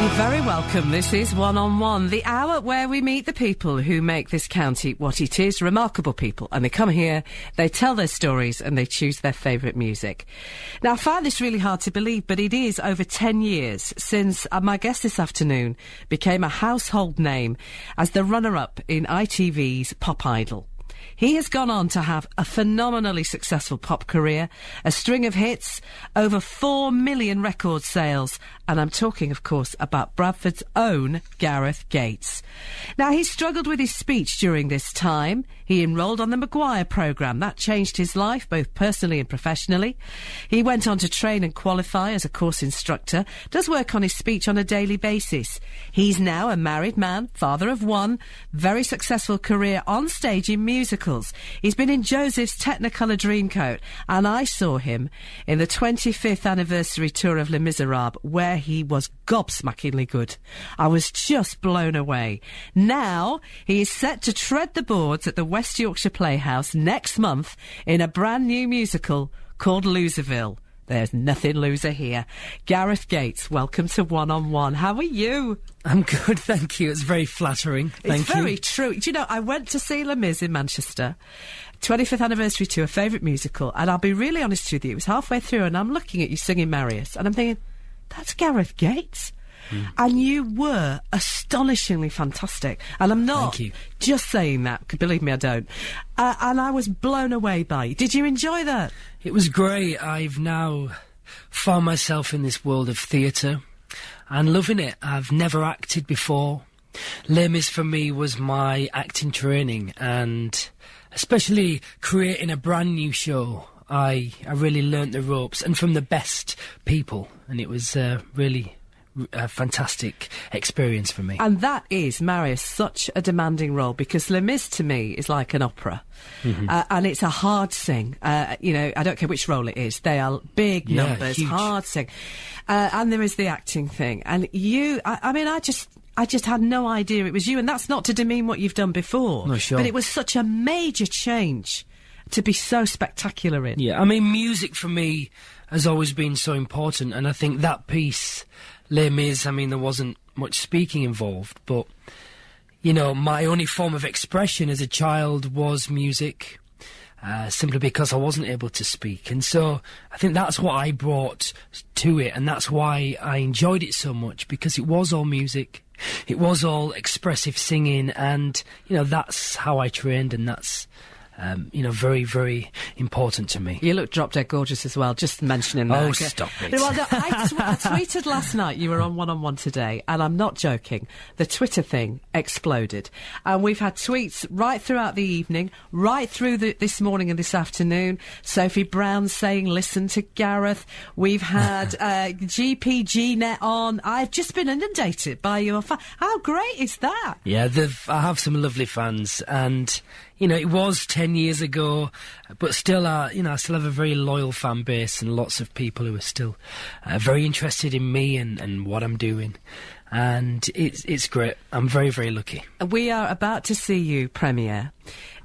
You're very welcome. This is One on One, the hour where we meet the people who make this county what it is, remarkable people. And they come here, they tell their stories, and they choose their favourite music. Now, I find this really hard to believe, but it is over 10 years since my guest this afternoon became a household name as the runner-up in ITV's Pop Idol. He has gone on to have a phenomenally successful pop career, a string of hits, over 4 million record sales, and I'm talking, of course, about Bradford's own Gareth Gates. Now, he struggled with his speech during this time. He enrolled on the Maguire programme. That changed his life, both personally and professionally. He went on to train and qualify as a course instructor, does work on his speech on a daily basis. He's now a married man, father of one, very successful career on stage in musicals. He's been in Joseph's Technicolor Dreamcoat, and I saw him in the 25th anniversary tour of Les Miserables, where he was gobsmackingly good. I was just blown away. Now, he is set to tread the boards at the West Yorkshire Playhouse next month in a brand new musical called Loserville. There's nothing loser here. Gareth Gates, welcome to One on One. How are you? I'm good, thank you. It's very flattering. Thank you. It's very true. Do you know, I went to see Les Mis in Manchester, 25th anniversary tour, favourite musical, and I'll be really honest with you, it was halfway through and I'm looking at you singing Marius, and I'm thinking, that's Gareth Gates. And you were astonishingly fantastic. And I'm not just saying that, believe me, I don't. And I was blown away by it. Did you enjoy that? It was great. I've now found myself in this world of theatre and loving it. I've never acted before. Les Mis for me was my acting training, and especially creating a brand new show. I really learnt the ropes, and from the best people, and it was really a fantastic experience for me. And that is, Marius, such a demanding role, because Les Mis to me is like an opera. And it's a hard sing. You know, I don't care which role it is. They are big numbers, huge. Hard sing. And there is the acting thing. And you, I mean, I just had no idea it was you. And that's not to demean what you've done before. No, sure. But it was such a major change to be so spectacular in. Yeah, I mean, music for me has always been so important, and I think that piece, Les Mis, I mean, there wasn't much speaking involved, but, you know, my only form of expression as a child was music, simply because I wasn't able to speak. And so I think that's what I brought to it, and that's why I enjoyed it so much, because it was all music, it was all expressive singing, and, you know, that's how I trained, and that's you know, very, very important to me. You look drop-dead gorgeous as well, just mentioning that. Oh, stop it. Well, no, I tweeted last night you were on One on One today, and I'm not joking. The Twitter thing exploded. And we've had tweets right throughout the evening, right through this morning and this afternoon. Sophie Brown saying, listen to Gareth. We've had GPGnet on. I've just been inundated by your fans. How great is that? Yeah, I have some lovely fans, and you know, it was 10 years ago, but still, you know, I still have a very loyal fan base and lots of people who are still very interested in me and what I'm doing. And it's great. I'm very, very lucky. We are about to see you premiere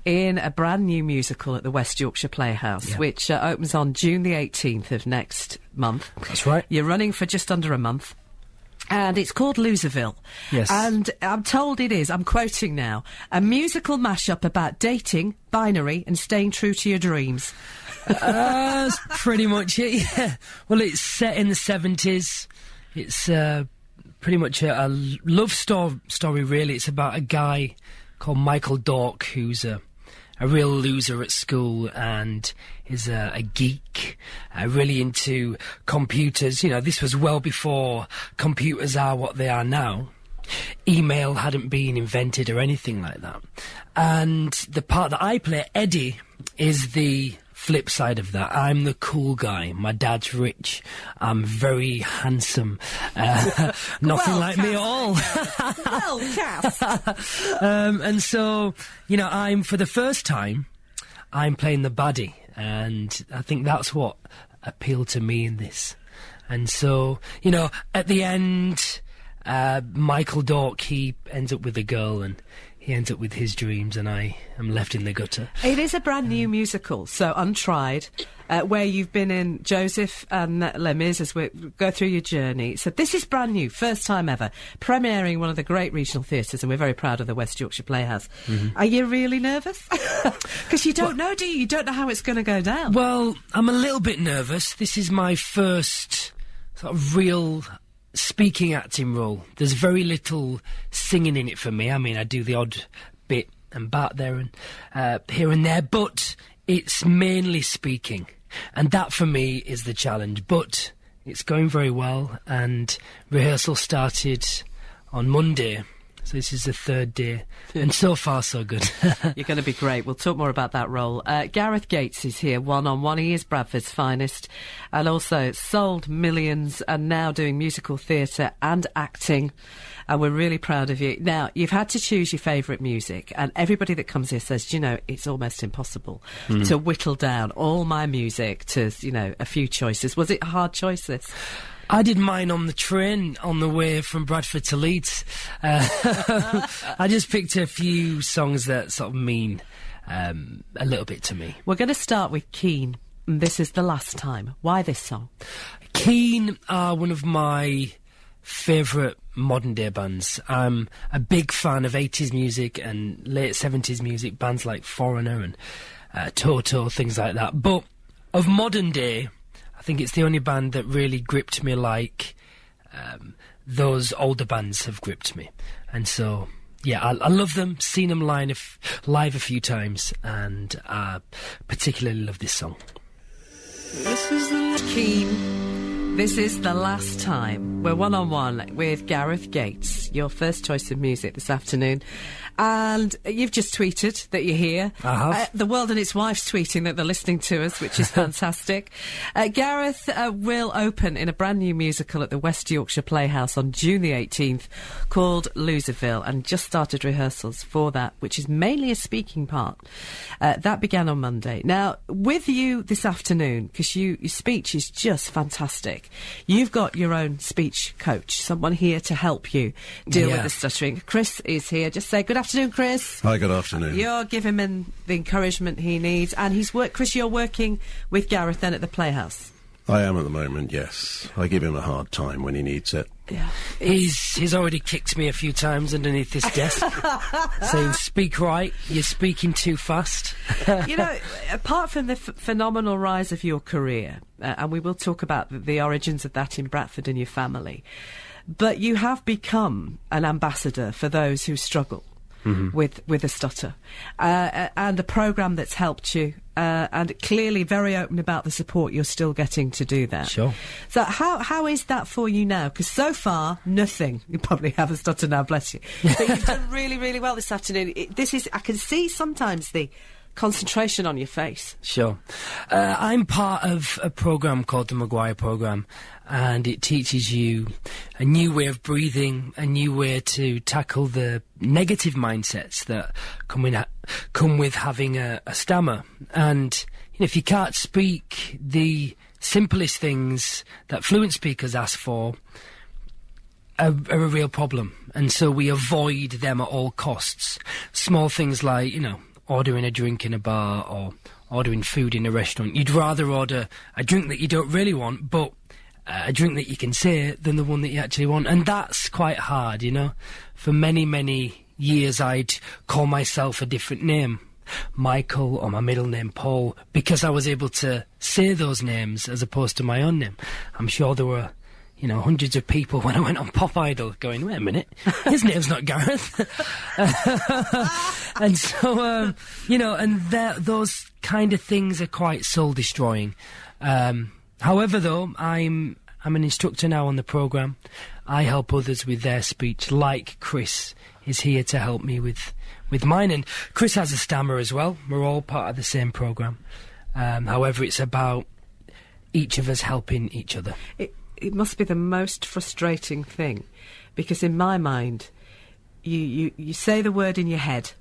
in a brand new musical at the West Yorkshire Playhouse, which opens on June the 18th of next month. That's right. You're running for just under a month. And it's called Loserville. Yes. And I'm told it is, I'm quoting now, a musical mashup about dating, binary, and staying true to your dreams. That's pretty much it, yeah. Well, it's set in the 70s. It's pretty much a love story, really. It's about a guy called Michael Dork, who's a real loser at school and is a geek, really into computers. You know, this was well before computers are what they are now. Email hadn't been invented or anything like that. And the part that I play, Eddie, is the flip side of that. I'm the cool guy. My dad's rich. I'm very handsome. Nothing like me at all. Well, Cass. And so, you know, for the first time, I'm playing the baddie. And I think that's what appealed to me in this. And so, you know, at the end, Michael Dork, he ends up with a girl, and he ends up with his dreams and I am left in the gutter. It is a brand new musical, so untried, where you've been in Joseph and Les Mis as we go through your journey. So this is brand new, first time ever, premiering one of the great regional theatres, and we're very proud of the West Yorkshire Playhouse. Are you really nervous? Because you don't know, do you? You don't know how it's going to go down. Well, I'm a little bit nervous. This is my first sort of real speaking acting role. There's very little singing in it for me. I mean, I do the odd bit and bat there and here and there, but it's mainly speaking, and that for me is the challenge. But it's going very well, and rehearsal started on Monday, so this is the third day, and so far so good. You're going to be great. We'll talk more about that role. Gareth Gates is here, one-on-one. He is Bradford's finest, and also sold millions, and now doing musical theatre and acting, and we're really proud of you. Now, you've had to choose your favourite music, and everybody that comes here says, you know, it's almost impossible to whittle down all my music to, you know, a few choices. Was it a hard choice, this? I did mine on the train on the way from Bradford to Leeds. I just picked a few songs that sort of mean a little bit to me. We're going to start with Keane. This is The Last Time. Why this song? Keane are one of my favourite modern day bands. I'm a big fan of 80s music and late 70s music, bands like Foreigner and Toto, things like that. But of modern day, I think it's the only band that really gripped me like those older bands have gripped me. And so, yeah, I love them, seen them live a few times, and I particularly love this song. This is the Keane. This is The Last Time. We're one-on-one with Gareth Gates, your first choice of music this afternoon. And you've just tweeted that you're here. I have. The world and its wife's tweeting that they're listening to us, which is fantastic. Gareth will open in a brand new musical at the West Yorkshire Playhouse on June the 18th called Loserville, and just started rehearsals for that, which is mainly a speaking part. That began on Monday. Now, with you this afternoon, because your speech is just fantastic, you've got your own speech coach, someone here to help you deal with the stuttering. Chris is here. Just say good afternoon, Chris. Hi, good afternoon. You're giving him the encouragement he needs, and Chris, you're working with Gareth then at the Playhouse. I am at the moment, yes. I give him a hard time when he needs it. Yeah. He's already kicked me a few times underneath this desk, saying, speak right, you're speaking too fast. You know, apart from the phenomenal rise of your career, and we will talk about the origins of that in Bradford and your family, but you have become an ambassador for those who struggle with a stutter, and a programme that's helped you, and clearly very open about the support you're still getting to do that. Sure. So how is that for you now? Because so far, nothing. You probably have a stutter now, bless you. But you've done really, really well this afternoon. I can see sometimes the concentration on your face. Sure. I'm part of a programme called the Maguire Programme, and it teaches you a new way of breathing, a new way to tackle the negative mindsets that come with having a stammer. And you know, if you can't speak the simplest things that fluent speakers ask for, are a real problem. And so we avoid them at all costs. Small things like, you know, ordering a drink in a bar or ordering food in a restaurant. You'd rather order a drink that you don't really want, but a drink that you can say, than the one that you actually want. And that's quite hard, you know. For many, many years I'd call myself a different name, Michael, or my middle name Paul, because I was able to say those names as opposed to my own name. I'm sure there were, you know, hundreds of people when I went on Pop Idol going, wait a minute, his name's not Gareth. And so, you know, and those kind of things are quite soul-destroying. However, though, I'm an instructor now on the programme. I help others with their speech, like Chris is here to help me with mine. And Chris has a stammer as well. We're all part of the same programme. However, it's about each of us helping each other. It must be the most frustrating thing, because in my mind, you say the word in your head.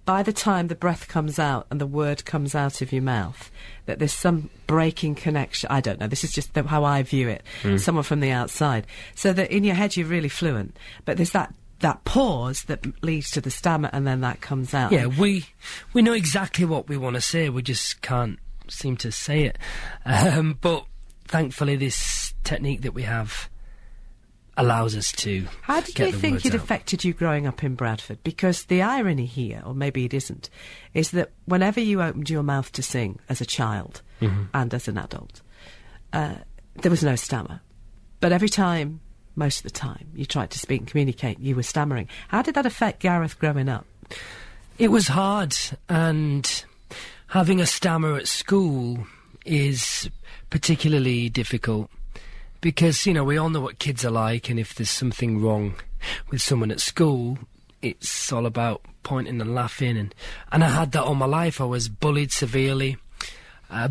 By the time the breath comes out and the word comes out of your mouth, that there's some breaking connection. I don't know. This is just how I view it. Someone from the outside. So that in your head you're really fluent, but there's that that pause that leads to the stammer, and then that comes out. Yeah, we know exactly what we want to say, we just can't seem to say it. But thankfully this technique that we have allows us to How did get you the think words it out. affected you growing up in Bradford? Because the irony here, or maybe it isn't, is that whenever you opened your mouth to sing as a child and as an adult, there was no stammer. But every time, most of the time, you tried to speak and communicate, you were stammering. How did that affect Gareth growing up? It was hard, and having a stammer at school is particularly difficult because, you know, we all know what kids are like, and if there's something wrong with someone at school, it's all about pointing and laughing, and I had that all my life. I was bullied severely,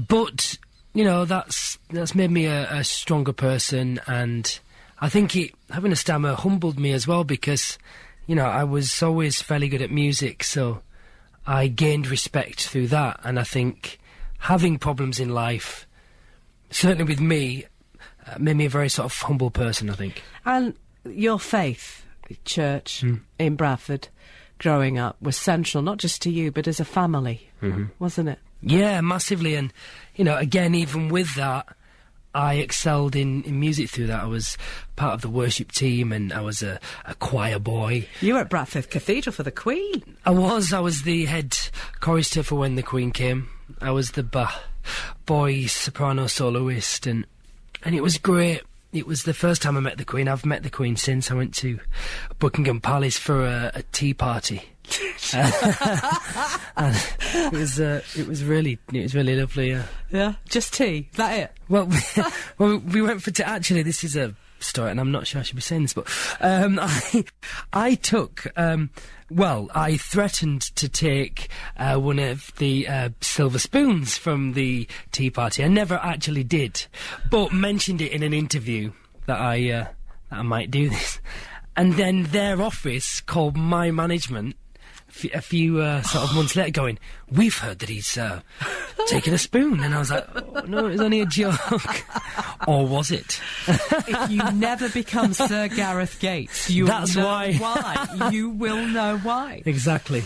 but, you know, that's made me a stronger person, and I think having a stammer humbled me as well because, you know, I was always fairly good at music, so I gained respect through that, and I think having problems in life, certainly with me, made me a very sort of humble person, I think. And your faith, church in Bradford, growing up, was central, not just to you, but as a family, wasn't it? Yeah, massively, and, you know, again, even with that, I excelled in music through that. I was part of the worship team, and I was a choir boy. You were at Bradford Cathedral for the Queen. I was the head chorister for when the Queen came. I was the boy soprano soloist, and it was great. It was the first time I met the Queen. I've met the Queen since. I went to Buckingham Palace for a tea party. And it was really lovely. Yeah, just tea. Is that it? Well, we went for tea. Actually, this is a story, and I'm not sure I should be saying this, but I took. I threatened to take one of the silver spoons from the tea party. I never actually did, but mentioned it in an interview that I might do this. And then their office called my management a few sort of months later going, "We've heard that he's taken a spoon." And I was like, "Oh, no, it was only a joke." Or was it? If you never become Sir Gareth Gates, you will know why. You will know why. Exactly.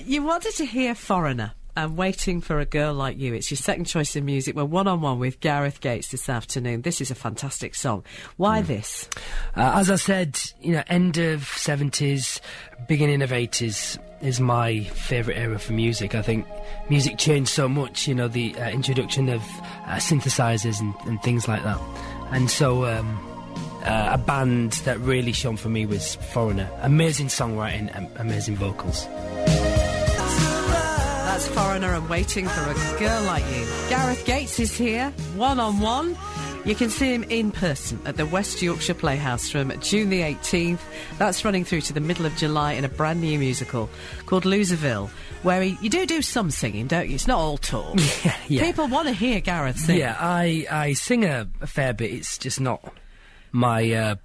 You wanted to hear Foreigner and Waiting for a Girl Like You. It's your second choice in music. We're one-on-one with Gareth Gates this afternoon. This is a fantastic song. Why this? As I said, you know, end of 70s, beginning of 80s is my favourite era for music. I think music changed so much, you know, the introduction of synthesizers and things like that. And so a band that really shone for me was Foreigner. Amazing songwriting, amazing vocals. That's Foreigner and Waiting for a Girl Like You. Gareth Gates is here, one-on-one. You can see him in person at the West Yorkshire Playhouse from June the 18th. That's running through to the middle of July in a brand new musical called Loserville, where you do some singing, don't you? It's not all talk. Yeah. People want to hear Gareth sing. Yeah, I sing a fair bit. It's just not my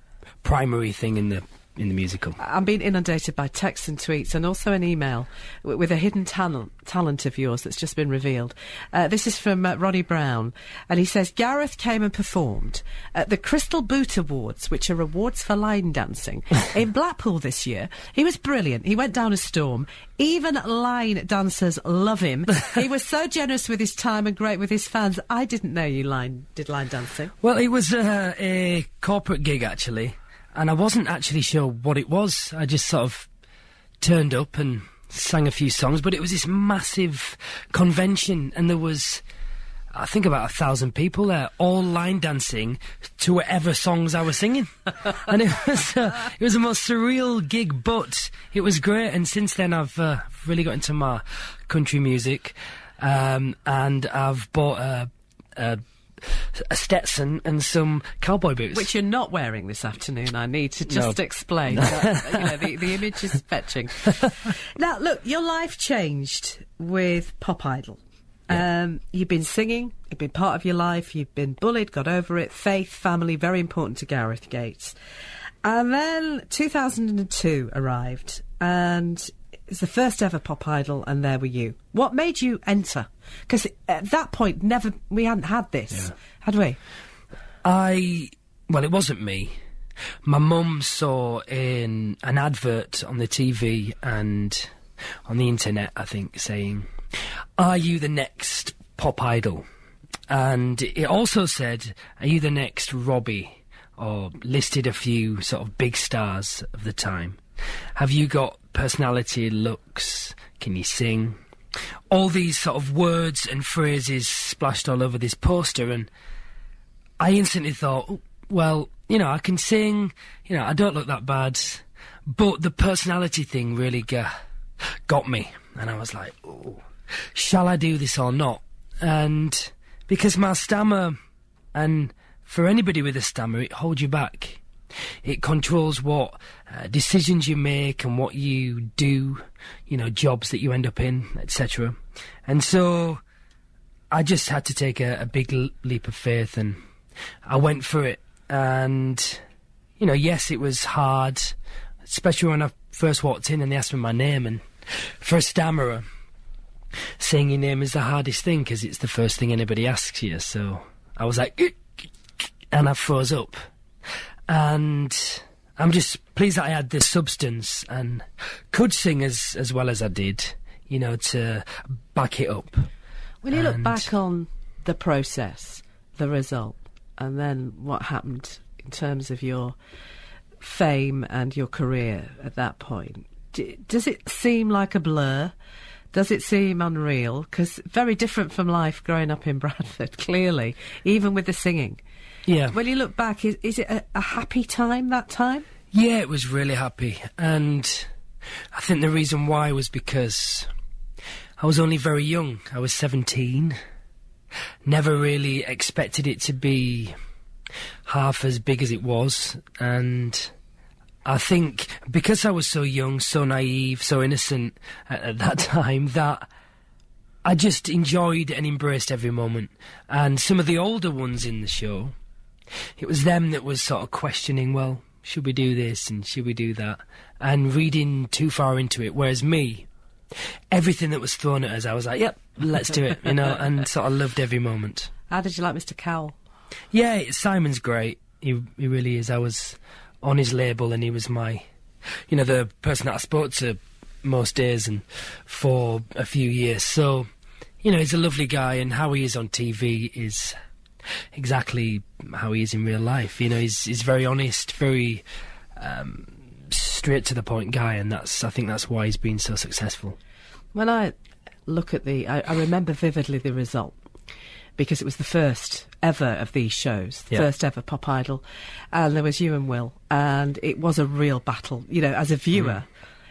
primary thing in the musical. I'm being inundated by texts and tweets and also an email with a hidden talent of yours that's just been revealed. This is from Ronnie Brown, and he says, Gareth came and performed at the Crystal Boot Awards, which are awards for line dancing, in Blackpool this year. He was brilliant. He went down a storm. Even line dancers love him. He was so generous with his time and great with his fans. I didn't know you did line dancing. Well, it was a corporate gig, actually. And I wasn't actually sure what it was. I just sort of turned up and sang a few songs, but it was this massive convention, and there was, I think, about 1,000 people there, all line dancing to whatever songs I was singing. And it was the most surreal gig, but it was great. And since then, I've really got into my country music, and I've bought a Stetson and some cowboy boots, which you're not wearing this afternoon. I need to just explain that, the image is fetching. Now look, your life changed with Pop Idol. You've been singing, you've been part of your life, you've been bullied, got over it. Faith, family, very important to Gareth Gates. And then 2002 arrived, and it's the first ever Pop Idol, and there were you. What made you enter? Because at that point, we hadn't had this, had we? Well, it wasn't me. my mum saw an advert on the TV and on the internet, I think, saying, "Are you the next pop idol?" And it also said, "Are you the next Robbie?" Or listed a few sort of big stars of the time. Have you got personality, looks? Can you sing? All these sort of words and phrases splashed all over this poster, and I instantly thought, oh, well, you know, I can sing, you know, I don't look that bad, but the personality thing really got me, and I was like, oh, shall I do this or not? And because my stammer, and for anybody with a stammer, it holds you back. It controls what decisions you make and what you do, you know, jobs that you end up in, etc. And so I just had to take a big leap of faith, and I went for it. And, you know, yes, it was hard, especially when I first walked in and they asked me my name. And for a stammerer, saying your name is the hardest thing because it's the first thing anybody asks you. So I was like, and I froze up. And I'm just pleased that I had this substance and could sing as well as I did, you know, to back it up. When you look back on the process, the result, and then what happened in terms of your fame and your career at that point, does it seem like a blur? Does it seem unreal? Because very different from life growing up in Bradford, clearly, even with the singing. Yeah. When you look back, is it a happy time, that time? Yeah, it was really happy. And I think the reason why was because I was only very young. I was 17. Never really expected it to be half as big as it was. And I think because I was so young, so naive, so innocent at that time, that I just enjoyed and embraced every moment. And some of the older ones in the show, it was them that was sort of questioning, well, should we do this and should we do that? And reading too far into it. Whereas me, everything that was thrown at us, I was like, yep, let's do it, you know, and sort of loved every moment. How did you like Mr. Cowell? Yeah, Simon's great. He really is. I was on his label and he was my, you know, the person that I spoke to most days and for a few years. So, you know, he's a lovely guy, and how he is on TV is exactly how he is in real life. You know, he's very honest, very straight to the point guy, and I think that's why he's been so successful. When I look at I remember vividly the result, because it was the first ever of these shows, the first ever Pop Idol, and there was you and Will, and it was a real battle. You know, as a viewer,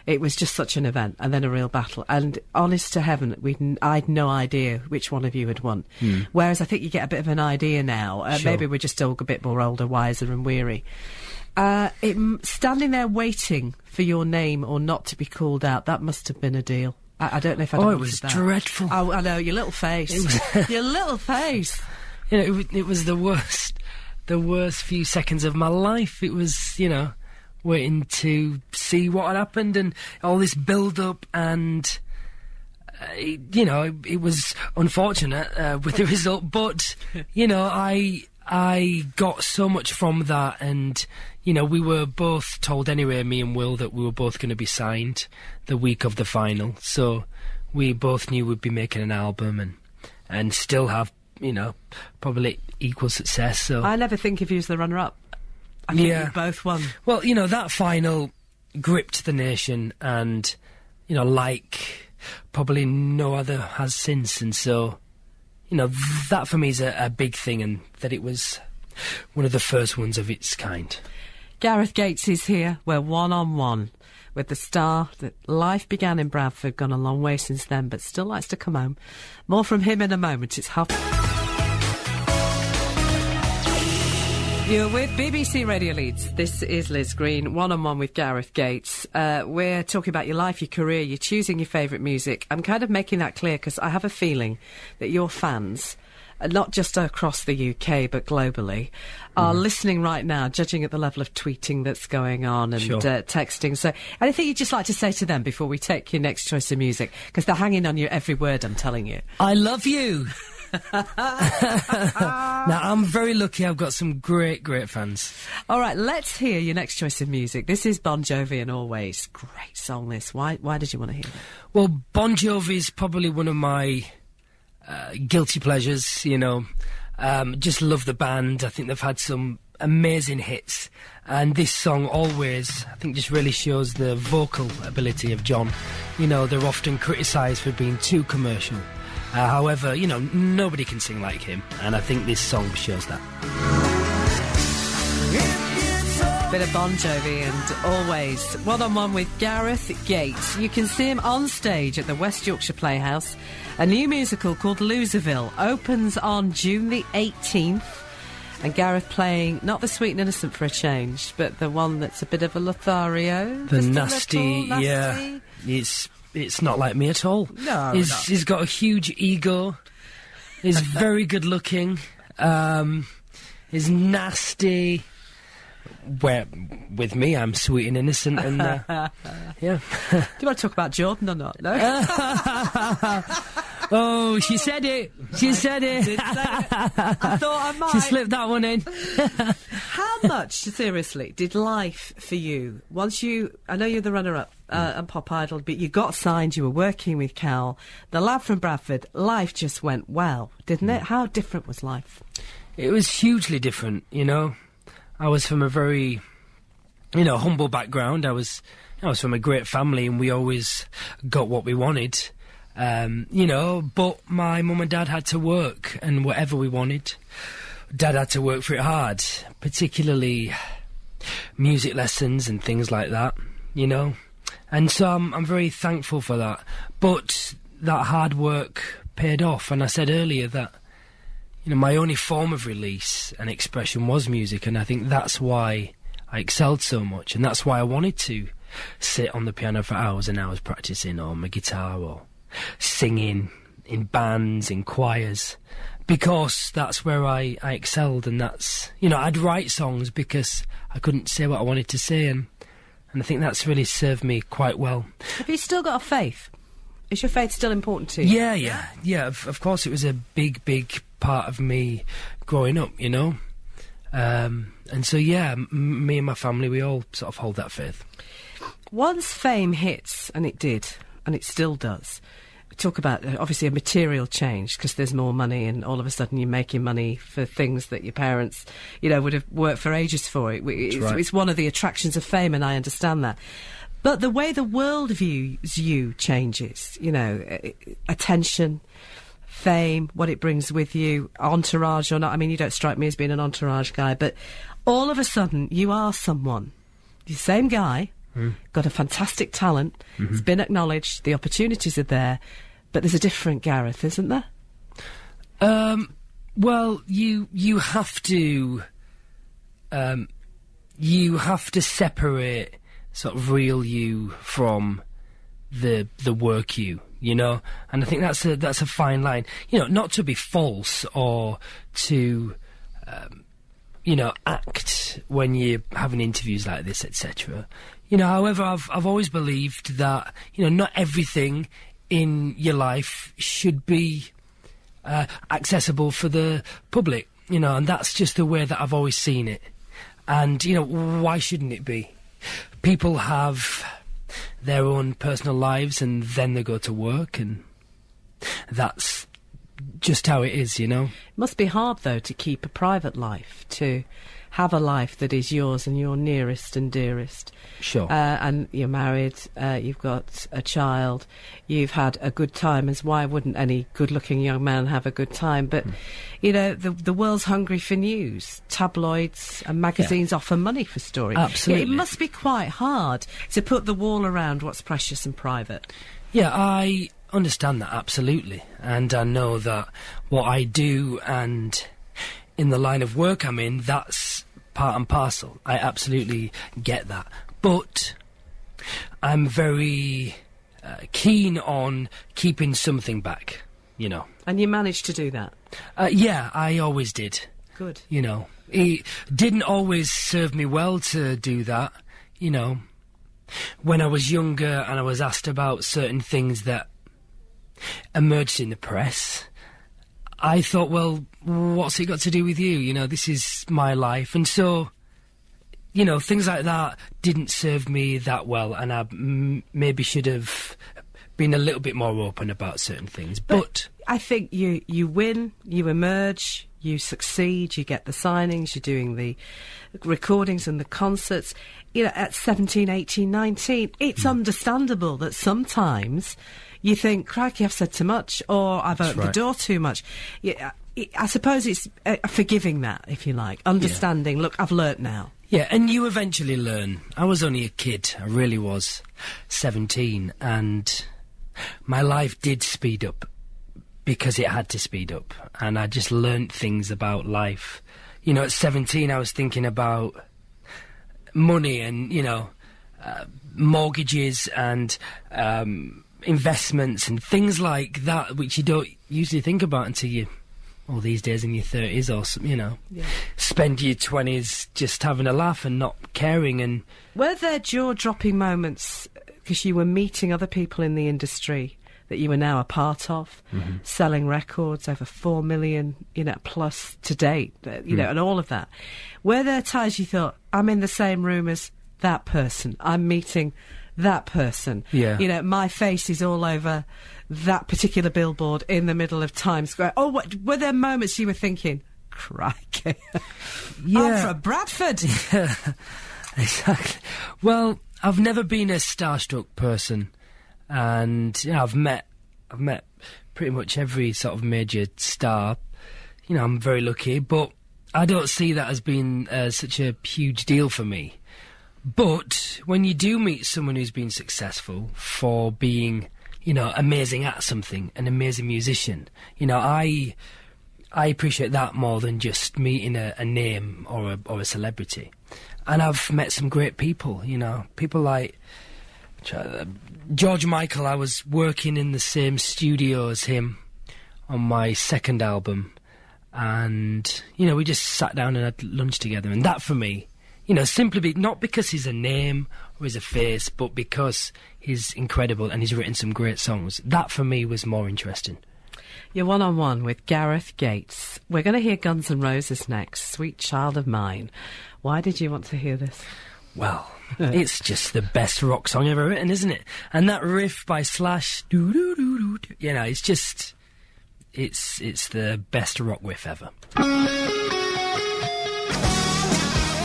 it was just such an event, and then a real battle. And honest to heaven, I'd no idea which one of you had won. Whereas I think you get a bit of an idea now. Sure. Maybe we're just all a bit more older, wiser and weary. Standing there waiting for your name or not to be called out, that must have been a deal. I don't know if I it was dreadful. Oh, I know, your little face. Your little face. You know, it was the worst few seconds of my life. It was, you know, waiting to see what had happened and all this build-up, and, you know, it was unfortunate with the result, but, you know, I got so much from that, and, you know, we were both told anyway, me and Will, that we were both going to be signed the week of the final, so we both knew we'd be making an album and still have, you know, probably equal success. So I never think of you as the runner-up. I think you both won. Well, you know, that final gripped the nation, and, you know, like probably no other has since, and so, you know, that for me is a big thing, and that it was one of the first ones of its kind. Gareth Gates is here. We're one-on-one with the star that life began in Bradford, gone a long way since then, but still likes to come home. More from him in a moment. It's half... You're with BBC Radio Leeds. This is Liz Green, one-on-one with Gareth Gates. We're talking about your life, your career, you're choosing your favourite music. I'm kind of making that clear because I have a feeling that your fans, not just across the UK but globally, are listening right now, judging at the level of tweeting that's going on and texting. So anything you'd just like to say to them before we take your next choice of music? Because they're hanging on your every word, I'm telling you. I love you. Now, I'm very lucky. I've got some great fans. All right, let's hear your next choice of music. This is Bon Jovi and Always. Great song, this. Why did you want to hear it? Well, Bon Jovi is probably one of my guilty pleasures, you know. Just love the band. I think they've had some amazing hits. And this song, Always, I think just really shows the vocal ability of John. You know, they're often criticised for being too commercial. However, you know, nobody can sing like him. And I think this song shows that. Bit of Bon Jovi and Always. One-on-one with Gareth Gates. You can see him on stage at the West Yorkshire Playhouse. A new musical called Loserville opens on June the 18th. And Gareth playing, not the sweet and innocent for a change, but the one that's a bit of a Lothario. The nasty, yeah. It's not like me at all. No, he's got a huge ego. He's very good looking. He's nasty. Where with me, I'm sweet and innocent, and yeah. Do you want to talk about Jordan or not? No. Oh, she said it. She said it. I thought I might. She slipped that one in. How much, seriously, did life for you, once you, I know you're the runner-up and Pop Idol, but you got signed, you were working with Cal, the lad from Bradford, life just went well, didn't it? How different was life? It was hugely different, you know. I was from a very, you know, humble background. I was from a great family, and we always got what we wanted. You know, but my mum and dad had to work, and whatever we wanted, Dad had to work for it hard, particularly music lessons and things like that, you know. And so I'm very thankful for that. But that hard work paid off, and I said earlier that, you know, my only form of release and expression was music, and I think that's why I excelled so much, and that's why I wanted to sit on the piano for hours and hours practicing, or my guitar, or singing in bands, in choirs, because that's where I excelled. And that's, you know, I'd write songs because I couldn't say what I wanted to say, and I think that's really served me quite well. Have you still got a faith? Is your faith still important to you? Yeah, of course it was a big part of me growing up, you know. And so, yeah, me and my family, we all sort of hold that faith. Once fame hits, and it did, and it still does, we talk about, obviously, a material change, because there's more money, and all of a sudden you're making money for things that your parents, you know, would have worked for ages for. It's one of the attractions of fame, and I understand that. But the way the world views you changes, you know, attention, fame, what it brings with you, entourage or not. I mean, you don't strike me as being an entourage guy, but all of a sudden you are someone. You're the same guy, got a fantastic talent, it's been acknowledged, the opportunities are there, but there's a different Gareth, isn't there? Well, you have to separate sort of real you from the work you know, and I think that's a fine line, you know, not to be false or to you know, act when you're having interviews like this, etc. You know, however, I've always believed that, you know, not everything in your life should be accessible for the public, you know, and that's just the way that I've always seen it. And, you know, why shouldn't it be? People have their own personal lives, and then they go to work, and that's just how it is, you know. It must be hard, though, to keep a private life, to have a life that is yours and your nearest and dearest. Sure. And you're married, you've got a child, you've had a good time, as why wouldn't any good-looking young man have a good time? But, you know, the world's hungry for news. Tabloids and magazines offer money for stories. Absolutely. It must be quite hard to put the wall around what's precious and private. Yeah, I understand that, absolutely. And I know that what I do and in the line of work I'm in, that's part and parcel. I absolutely get that. But I'm very keen on keeping something back, you know. And you managed to do that? Yeah, I always did. Good. You know, it didn't always serve me well to do that, you know. When I was younger and I was asked about certain things that emerged in the press, I thought, well, what's it got to do with you? You know, this is my life. And so, you know, things like that didn't serve me that well, and I maybe should have been a little bit more open about certain things. But I think you win, you emerge, you succeed, you get the signings, you're doing the recordings and the concerts. You know, at 17, 18, 19, it's understandable that sometimes you think, crikey, I've said too much, or I've opened the door too much. Yeah, I suppose it's forgiving that, if you like, understanding, look, I've learnt now. Yeah, and you eventually learn. I was only a kid, I really was, 17, and my life did speed up because it had to speed up, and I just learnt things about life. You know, at 17 I was thinking about money and, you know, mortgages and investments and things like that, which you don't usually think about until you, well, these days in your 30s or, you know, spend your 20s just having a laugh and not caring. And were there jaw-dropping moments because you were meeting other people in the industry that you were now a part of, selling records, over 4 million, you know, plus to date, you know, and all of that? Were there times you thought, I'm in the same room as that person, I'm meeting that person, Yeah. you know, my face is all over that particular billboard in the middle of Times Square? Oh, were there moments you were thinking, crikey, I'm from Bradford? Yeah, exactly. Well, I've never been a starstruck person, and you know, I've met pretty much every sort of major star. You know, I'm very lucky, but I don't see that as being such a huge deal for me. But when you do meet someone who's been successful for being, you know, amazing at something, an amazing musician, you know, I appreciate that more than just meeting a name or a celebrity. And I've met some great people, you know, people like George Michael. I was working in the same studio as him on my second album, and, you know, we just sat down and had lunch together, and that for me, you know, simply not because he's a name or he's a face, but because he's incredible and he's written some great songs. That for me was more interesting. You're one-on-one with Gareth Gates. We're going to hear Guns N' Roses next, Sweet Child of Mine. Why did you want to hear this? Well, it's just the best rock song ever written, isn't it? And that riff by Slash, doo-doo-doo-doo, you know, it's just, it's the best rock riff ever.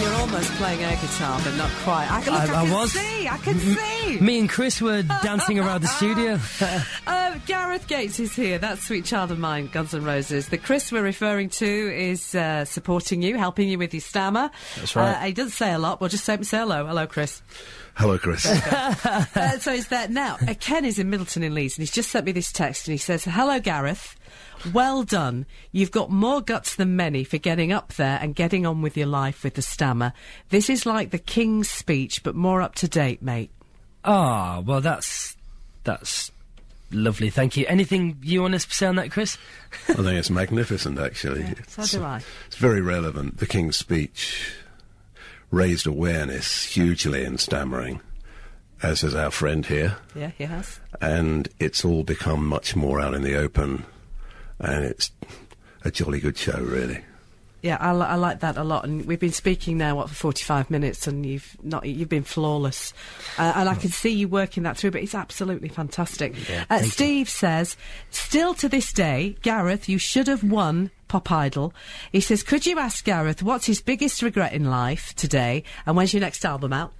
You're almost playing air guitar, but not quite. I can see. Me and Chris were dancing around the studio. Gareth Gates is here. That's Sweet Child of Mine, Guns N' Roses. The Chris we're referring to is supporting you, helping you with your stammer. That's right. He doesn't say a lot. We'll just say hello. Hello, Chris. Hello, Chris. So he's there now. Ken is in Middleton in Leeds, and he's just sent me this text, and he says, "Hello, Gareth. Well done. You've got more guts than many for getting up there and getting on with your life with the stammer. This is like the King's Speech, but more up to date, mate." Ah, well, that's lovely. Thank you. Anything you want to say on that, Chris? I think it's magnificent, actually. Yeah, so do I. It's very relevant. The King's Speech raised awareness hugely in stammering, as has our friend here. Yeah, he has. And it's all become much more out in the open, and it's a jolly good show, really. Yeah, I like that a lot, and we've been speaking now, for 45 minutes, and you've been flawless, and I can see you working that through, but it's absolutely fantastic. Yeah, Steve says, still to this day, Gareth, you should have won Pop Idol. He says, could you ask Gareth what's his biggest regret in life today, and when's your next album out?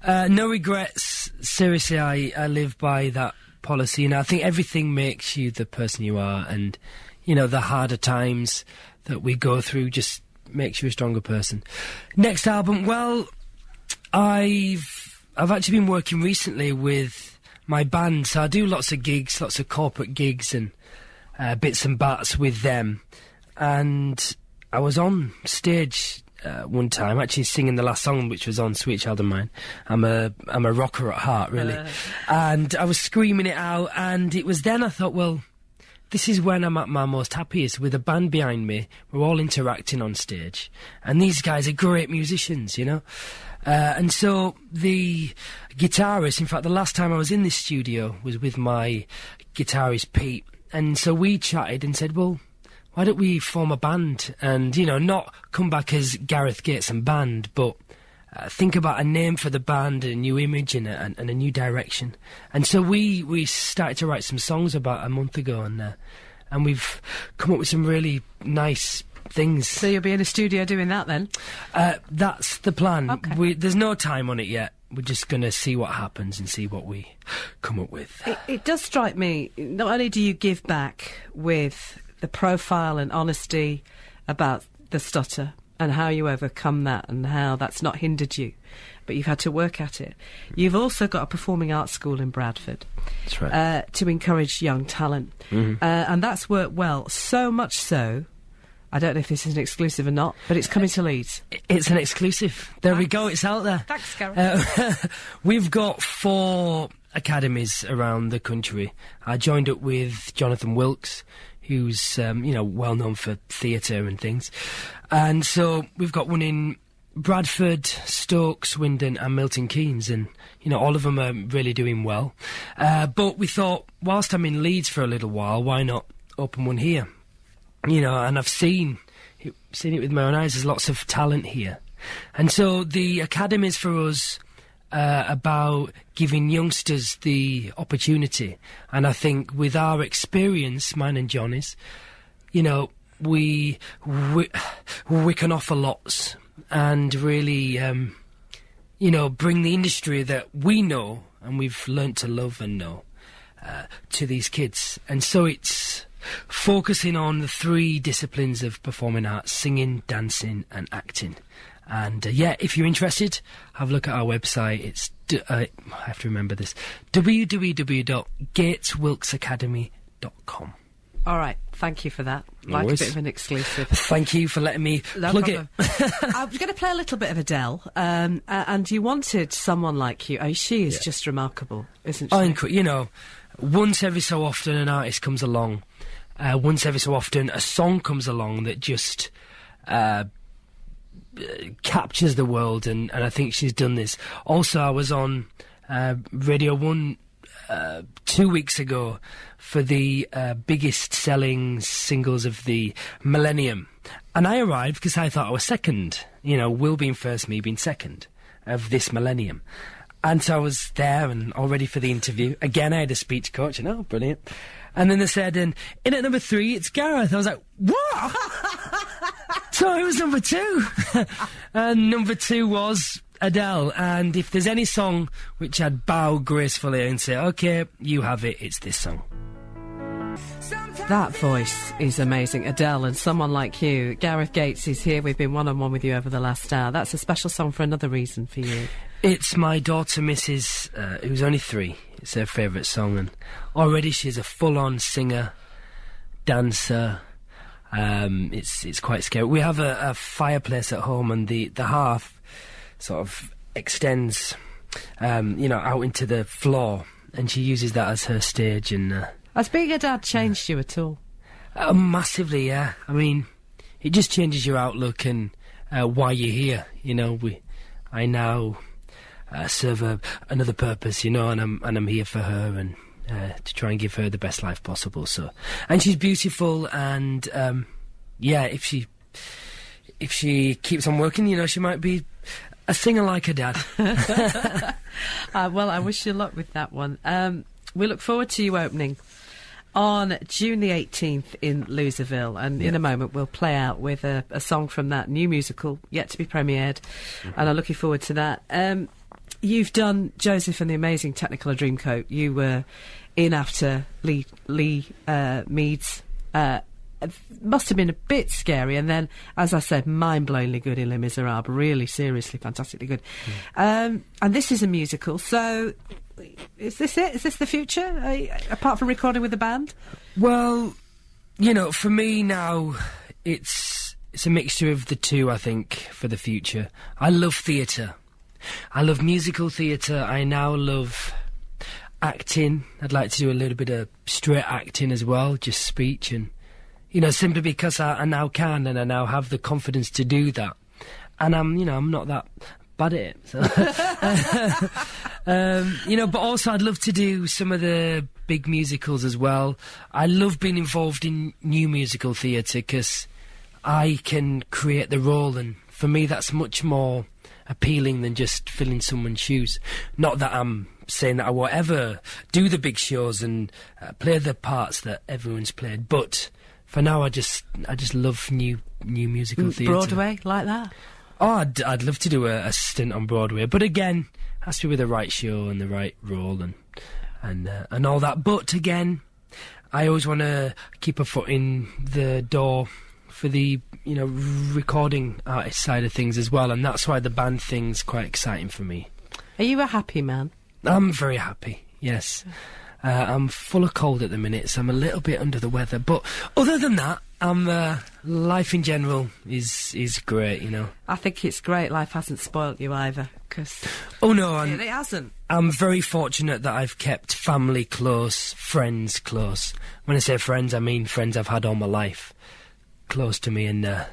No regrets. Seriously, I live by that policy, and I think everything makes you the person you are, and, you know, the harder times that we go through just makes you a stronger person. Next album, well, I've actually been working recently with my band, so I do lots of gigs, lots of corporate gigs and bits and bats with them, and I was on stage one time actually singing the last song, which was on Sweet Child of Mine. I'm a rocker at heart, really, and I was screaming it out, and it was then I thought, well, this is when I'm at my most happiest, with a band behind me. We're all interacting on stage, and these guys are great musicians, you know. And so the guitarist, in fact, the last time I was in this studio was with my guitarist Pete, And so we chatted and said, well, why don't we form a band? And, you know, not come back as Gareth Gates and band, but think about a name for the band, a new image and a new direction. And so we started to write some songs about a month ago, and we've come up with some really nice things. So you'll be in a studio doing that then? That's the plan. Okay. There's no time on it yet. We're just going to see what happens and see what we come up with. It does strike me, not only do you give back with the profile and honesty about the stutter and how you overcome that and how that's not hindered you, but you've had to work at it. You've also got a performing arts school in Bradford. That's right. To encourage young talent. Mm-hmm. And that's worked well, so much so, I don't know if this is an exclusive or not, but it's coming to Leeds. It's an exclusive. There we go, it's out there. Thanks, Gareth. We've got 4 academies around the country. I joined up with Jonathan Wilkes, who's, well known for theatre and things. And so we've got one in Bradford, Stoke, Swindon and Milton Keynes, and, all of them are really doing well. But we thought, whilst I'm in Leeds for a little while, why not open one here? And I've seen it with my own eyes. There's lots of talent here. And so the academies for us about giving youngsters the opportunity. And I think with our experience, mine and Johnny's, we can offer lots and really, bring the industry that we know and we've learnt to love and know to these kids. And so it's focusing on the 3 disciplines of performing arts: singing, dancing and acting. And if you're interested, have a look at our website. It's I have to remember this: www.gateswilkesacademy.com. All right, thank you for that. No like worries. a bit of an exclusive. Thank you for letting me plug problem. I was going to play a little bit of Adele, and you wanted someone like you. Oh, she is just remarkable, isn't she? Once every so often an artist comes along. Once every so often a song comes along that just captures the world, and I think she's done this. Also, I was on Radio 1 2 weeks ago for the biggest selling singles of the millennium, and I arrived because I thought I was second, Will being first, me being second of this millennium. And so I was there and all ready for the interview. Again, I had a speech coach, and brilliant. And then they said, and in at number 3, it's Gareth. I was like, what? So it was number 2. And number 2 was Adele. And if there's any song which I'd bow gracefully and say, OK, you have it, it's this song. That voice is amazing. Adele and Someone Like You. Gareth Gates is here. We've been one-on-one with you over the last hour. That's a special song for another reason for you. It's my daughter, Mrs., who's only 3. It's her favourite song, and already she's a full-on singer, dancer. It's quite scary. We have a fireplace at home, and the hearth sort of extends, out into the floor, and she uses that as her stage. And has being a dad changed you at all? Massively, yeah. I mean, it just changes your outlook and why you're here. I now serve another purpose, and I'm here for her and to try and give her the best life possible. So, and she's beautiful, and if she keeps on working, she might be a singer like her dad. Well, I wish you luck with that one. We look forward to you opening on June the 18th in Loserville, and in a moment we'll play out with a song from that new musical yet to be premiered, and I'm looking forward to that. You've done Joseph and the Amazing Technicolor Dreamcoat. You were in after Lee Meads. It must have been a bit scary, and then, as I said, mind-blowingly good in Les Miserables. Really, seriously, fantastically good. And this is a musical, so is this it? Is this the future, apart from recording with the band? Well, for me now, it's a mixture of the two, I think, for the future. I love theatre. I love musical theatre. I now love acting. I'd like to do a little bit of straight acting as well, just speech, and simply because I now can, and I now have the confidence to do that. And I'm not that bad at it. So. But also I'd love to do some of the big musicals as well. I love being involved in new musical theatre because I can create the role, and for me that's much more appealing than just filling someone's shoes. Not that I'm saying that I will ever do the big shows and play the parts that everyone's played, but for now I just love new musical theatre. Broadway, like that? Oh, I'd love to do a stint on Broadway, but again, has to be with the right show and the right role and all that. But again, I always want to keep a foot in the door for the recording artist side of things as well, and that's why the band thing's quite exciting for me. Are you a happy man? I'm very happy, yes. I'm full of cold at the minute, so I'm a little bit under the weather, but other than that, life in general is great, I think it's great life hasn't spoilt you either, because... Oh no, it hasn't. I'm very fortunate that I've kept family close, friends close. When I say friends, I mean friends I've had all my life close to me, and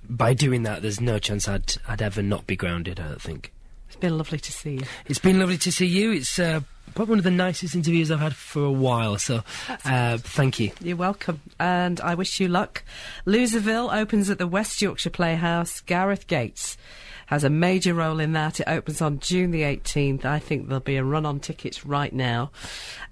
by doing that, there's no chance I'd ever not be grounded, I don't think. It's been lovely to see you. It's been lovely to see you. It's probably one of the nicest interviews I've had for a while, so thank you. You're welcome, and I wish you luck. Loserville opens at the West Yorkshire Playhouse. Gareth Gates has a major role in that. It opens on June the 18th. I think there'll be a run on tickets right now.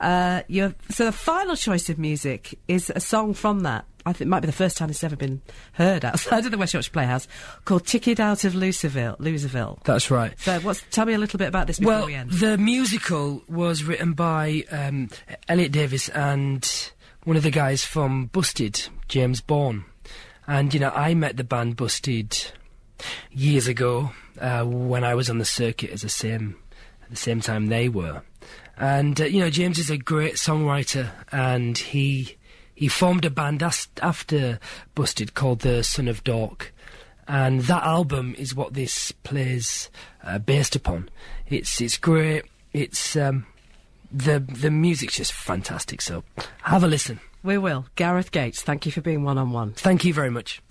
So the final choice of music is a song from that. I think it might be the first time it's ever been heard outside of the West Yorkshire Playhouse, called Ticket Out of Loserville. That's right. So tell me a little bit about this before we end. The musical was written by Elliot Davis and one of the guys from Busted, James Bourne. And, I met the band Busted years ago when I was on the circuit at the same time they were. And, James is a great songwriter, and he formed a band after Busted called The Son of Dork, and that album is what this play's based upon. It's great. It's the music's just fantastic. So have a listen. We will. Gareth Gates, thank you for being one-on-one. Thank you very much.